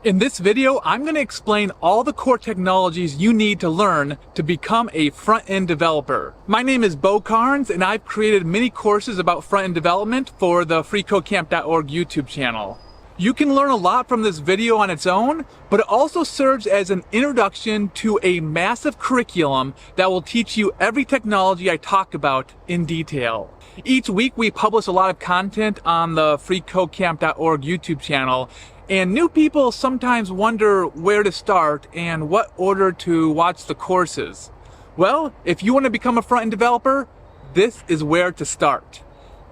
In this video, I'm going to explain all the core technologies you need to learn to become a front-end developer. My name is Bo Carnes, and I've created many courses about front-end development for the freecodecamp.org YouTube channel. You can learn a lot from this video on its own, but it also serves as an introduction to a massive curriculum that will teach you every technology I talk about in detail. Each week we publish a lot of content on the freecodecamp.org YouTube channel, and new people sometimes wonder where to start and what order to watch the courses. Well, if you want to become a front-end developer, this is where to start.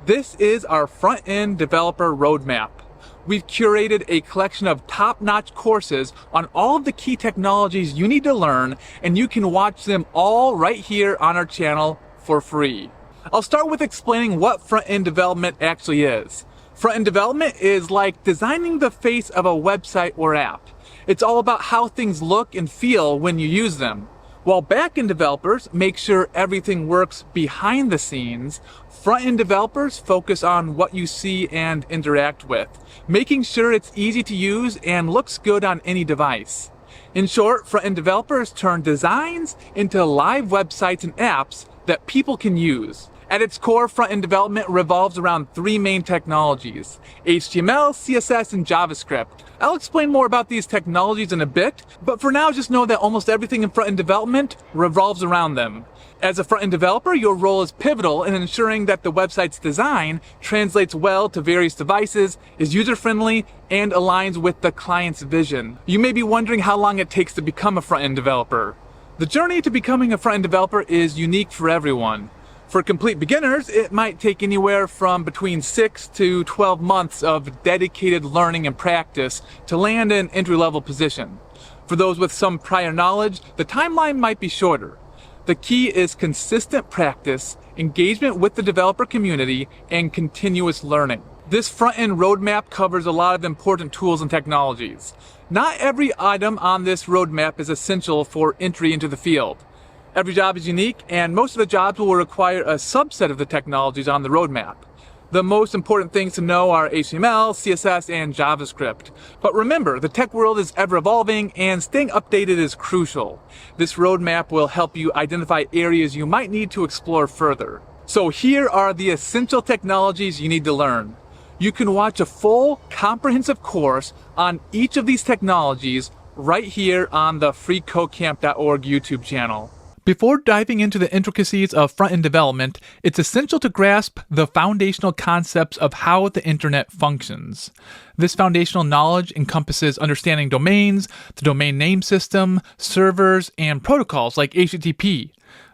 This is our front-end developer roadmap. We've curated a collection of top-notch courses on all of the key technologies you need to learn, and you can watch them all right here on our channel for free. I'll start with explaining what front-end development actually is. Front-end development is like designing the face of a website or app. It's all about how things look and feel when you use them. While back-end developers make sure everything works behind the scenes, front-end developers focus on what you see and interact with, making sure it's easy to use and looks good on any device. In short, front-end developers turn designs into live websites and apps that people can use. At its core, front-end development revolves around three main technologies: HTML, CSS, and JavaScript. I'll explain more about these technologies in a bit, but for now just know that almost everything in front-end development revolves around them. As a front-end developer, your role is pivotal in ensuring that the website's design translates well to various devices, is user-friendly, and aligns with the client's vision. You may be wondering how long it takes to become a front-end developer. The journey to becoming a front-end developer is unique for everyone. For complete beginners, it might take anywhere from between 6 to 12 months of dedicated learning and practice to land an entry-level position. For those with some prior knowledge, the timeline might be shorter. The key is consistent practice, engagement with the developer community, and continuous learning. This front-end roadmap covers a lot of important tools and technologies. Not every item on this roadmap is essential for entry into the field. Every job is unique, and most of the jobs will require a subset of the technologies on the roadmap. The most important things to know are HTML, CSS, and JavaScript. But remember, the tech world is ever evolving, and staying updated is crucial. This roadmap will help you identify areas you might need to explore further. So here are the essential technologies you need to learn. You can watch a full, comprehensive course on each of these technologies right here on the freecodecamp.org YouTube channel. Before diving into the intricacies of front-end development, it's essential to grasp the foundational concepts of how the internet functions. This foundational knowledge encompasses understanding domains, the domain name system, servers, and protocols like HTTP.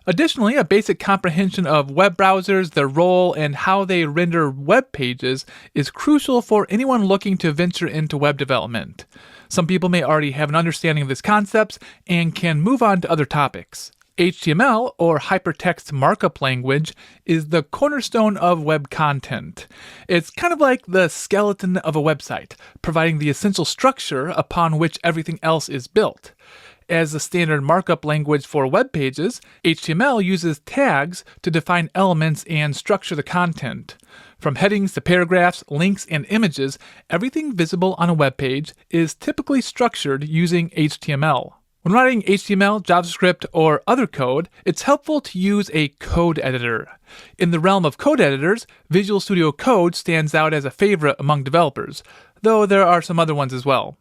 Additionally, a basic comprehension of web browsers, their role, and how they render web pages is crucial for anyone looking to venture into web development. Some people may already have an understanding of these concepts and can move on to other topics. HTML, or Hypertext Markup Language, is the cornerstone of web content. It's kind of like the skeleton of a website, providing the essential structure upon which everything else is built. As the standard markup language for web pages, HTML uses tags to define elements and structure the content. From headings to paragraphs, links, and images, everything visible on a web page is typically structured using HTML. When writing HTML, JavaScript, or other code, it's helpful to use a code editor. In the realm of code editors, Visual Studio Code stands out as a favorite among developers, though there are some other ones as well.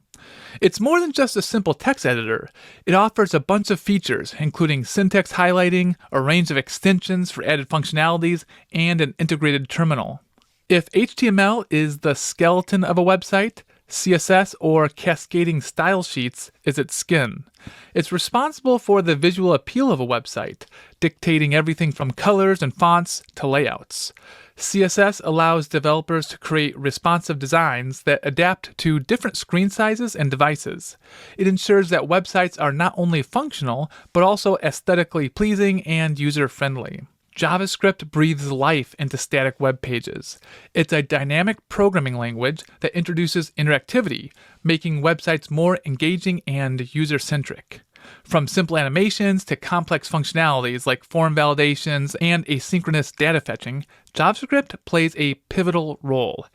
It's more than just a simple text editor. It offers a bunch of features, including syntax highlighting, a range of extensions for added functionalities, and an integrated terminal. If HTML is the skeleton of a website, CSS, or cascading style sheets, is its skin. It's responsible for the visual appeal of a website, dictating everything from colors and fonts to layouts. CSS allows developers to create responsive designs that adapt to different screen sizes and devices. It ensures that websites are not only functional, but also aesthetically pleasing and user-friendly. JavaScript breathes life into static web pages. It's a dynamic programming language that introduces interactivity, making websites more engaging and user-centric. From simple animations to complex functionalities like form validations and asynchronous data fetching, JavaScript plays a pivotal role.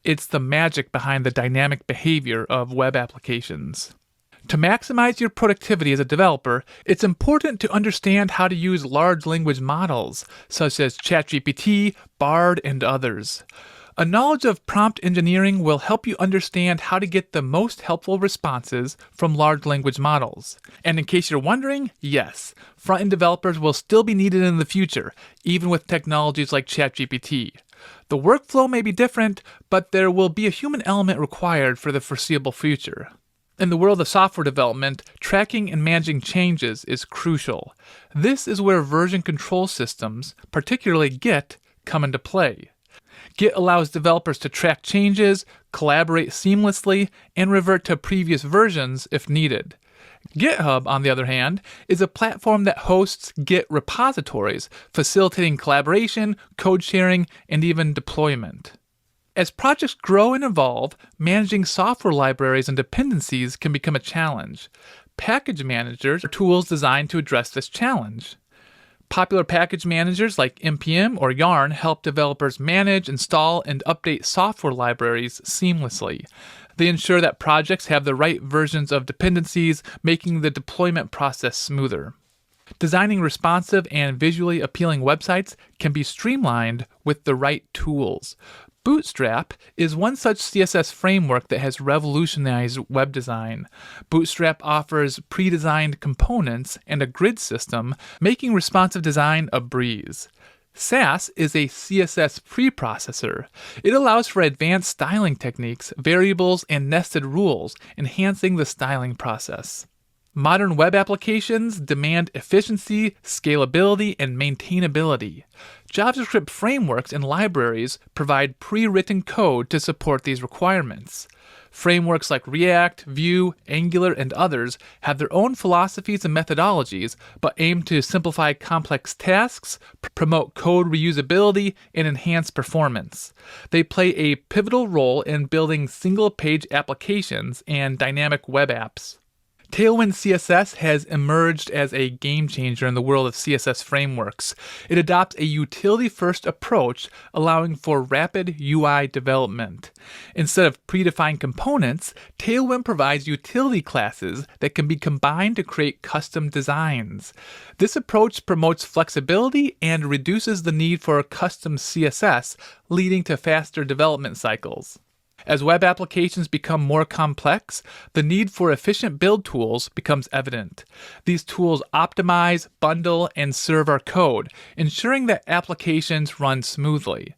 It's the magic behind the dynamic behavior of web applications. To maximize your productivity as a developer, it's important to understand how to use large language models, such as ChatGPT, Bard, and others. A knowledge of prompt engineering will help you understand how to get the most helpful responses from large language models. And in case you're wondering, yes, front-end developers will still be needed in the future, even with technologies like ChatGPT. The workflow may be different, but there will be a human element required for the foreseeable future. In the world of software development, tracking and managing changes is crucial. This is where version control systems, particularly Git, come into play. Git allows developers to track changes, collaborate seamlessly, and revert to previous versions if needed. GitHub, on the other hand, is a platform that hosts Git repositories, facilitating collaboration, code sharing, and even deployment. As projects grow and evolve, managing software libraries and dependencies can become a challenge. Package managers are tools designed to address this challenge. Popular package managers like npm or Yarn help developers manage, install, and update software libraries seamlessly. They ensure that projects have the right versions of dependencies, making the deployment process smoother. Designing responsive and visually appealing websites can be streamlined with the right tools. Bootstrap is one such CSS framework that has revolutionized web design. Bootstrap offers pre-designed components and a grid system, making responsive design a breeze. Sass is a CSS preprocessor. It allows for advanced styling techniques, variables, and nested rules, enhancing the styling process. Modern web applications demand efficiency, scalability, and maintainability. JavaScript frameworks and libraries provide pre-written code to support these requirements. Frameworks like React, Vue, Angular, and others have their own philosophies and methodologies, but aim to simplify complex tasks, promote code reusability, and enhance performance. They play a pivotal role in building single-page applications and dynamic web apps. Tailwind CSS has emerged as a game changer in the world of CSS frameworks. It adopts a utility-first approach, allowing for rapid UI development. Instead of predefined components, Tailwind provides utility classes that can be combined to create custom designs. This approach promotes flexibility and reduces the need for custom CSS, leading to faster development cycles. As web applications become more complex, the need for efficient build tools becomes evident. These tools optimize, bundle, and serve our code, ensuring that applications run smoothly.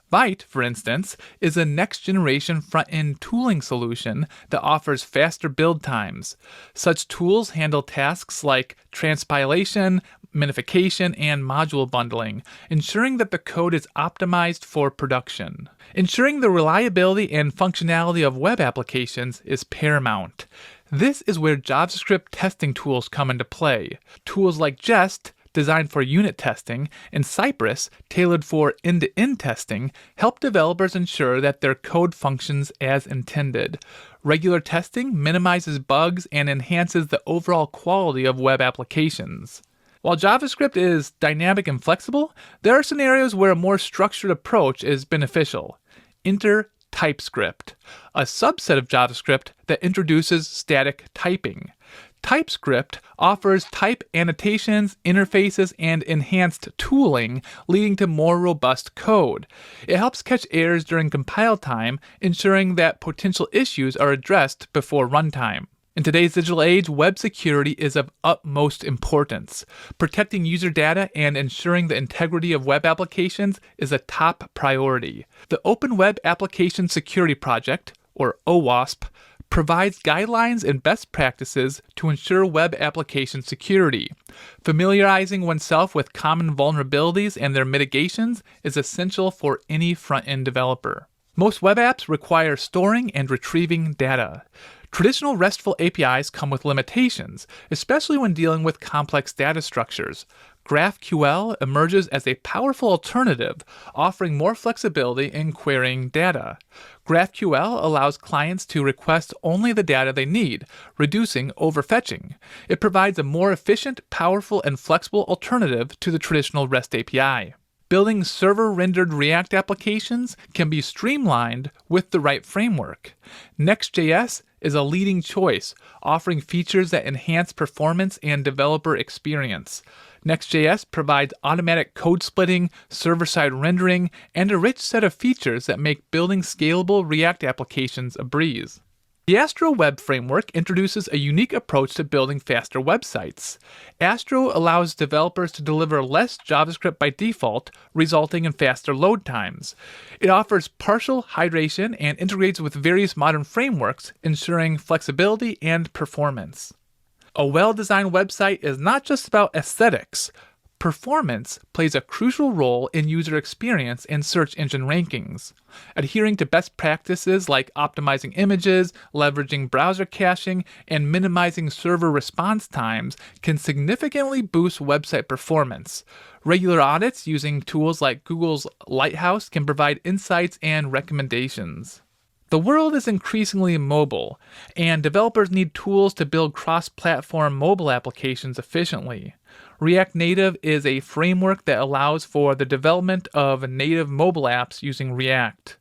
Vite, for instance, is a next-generation front-end tooling solution that offers faster build times. Such tools handle tasks like transpilation, minification, and module bundling, ensuring that the code is optimized for production. Ensuring the reliability and functionality of web applications is paramount. This is where JavaScript testing tools come into play. Tools like Jest, designed for unit testing, and Cypress, tailored for end-to-end testing, help developers ensure that their code functions as intended. Regular testing minimizes bugs and enhances the overall quality of web applications. While JavaScript is dynamic and flexible, there are scenarios where a more structured approach is beneficial. Enter TypeScript, a subset of JavaScript that introduces static typing. TypeScript offers type annotations, interfaces, and enhanced tooling, leading to more robust code. It helps catch errors during compile time, ensuring that potential issues are addressed before runtime. In today's digital age, web security is of utmost importance. Protecting user data and ensuring the integrity of web applications is a top priority. The Open Web Application Security Project, or OWASP, provides guidelines and best practices to ensure web application security. Familiarizing oneself with common vulnerabilities and their mitigations is essential for any front-end developer. Most web apps require storing and retrieving data. Traditional RESTful APIs come with limitations, especially when dealing with complex data structures. GraphQL emerges as a powerful alternative, offering more flexibility in querying data. GraphQL allows clients to request only the data they need, reducing overfetching. It provides a more efficient, powerful, and flexible alternative to the traditional REST API. Building server-rendered React applications can be streamlined with the right framework. Next.js is a leading choice, offering features that enhance performance and developer experience. Next.js provides automatic code splitting, server-side rendering, and a rich set of features that make building scalable React applications a breeze. The Astro Web Framework introduces a unique approach to building faster websites. Astro allows developers to deliver less JavaScript by default, resulting in faster load times. It offers partial hydration and integrates with various modern frameworks, ensuring flexibility and performance. A well-designed website is not just about aesthetics. Performance plays a crucial role in user experience and search engine rankings. Adhering to best practices like optimizing images, leveraging browser caching, and minimizing server response times can significantly boost website performance. Regular audits using tools like Google's Lighthouse can provide insights and recommendations. The world is increasingly mobile, and developers need tools to build cross-platform mobile applications efficiently. React Native is a framework that allows for the development of native mobile apps using React.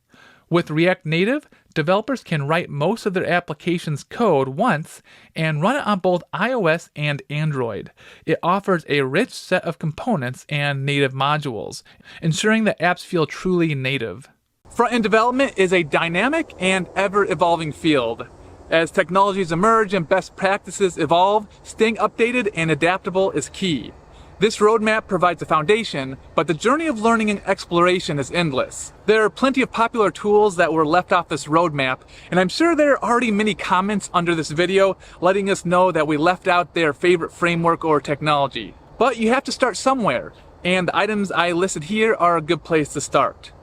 With React Native, developers can write most of their application's code once and run it on both iOS and Android. It offers a rich set of components and native modules, ensuring that apps feel truly native. Front-end development is a dynamic and ever-evolving field. As technologies emerge and best practices evolve, staying updated and adaptable is key. This roadmap provides a foundation, but the journey of learning and exploration is endless. There are plenty of popular tools that were left off this roadmap, and I'm sure there are already many comments under this video letting us know that we left out their favorite framework or technology. But you have to start somewhere, and the items I listed here are a good place to start.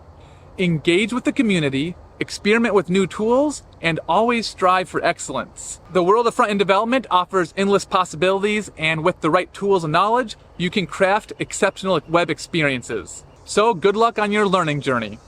Engage with the community, experiment with new tools, and always strive for excellence. The world of front-end development offers endless possibilities, and with the right tools and knowledge, you can craft exceptional web experiences. So good luck on your learning journey.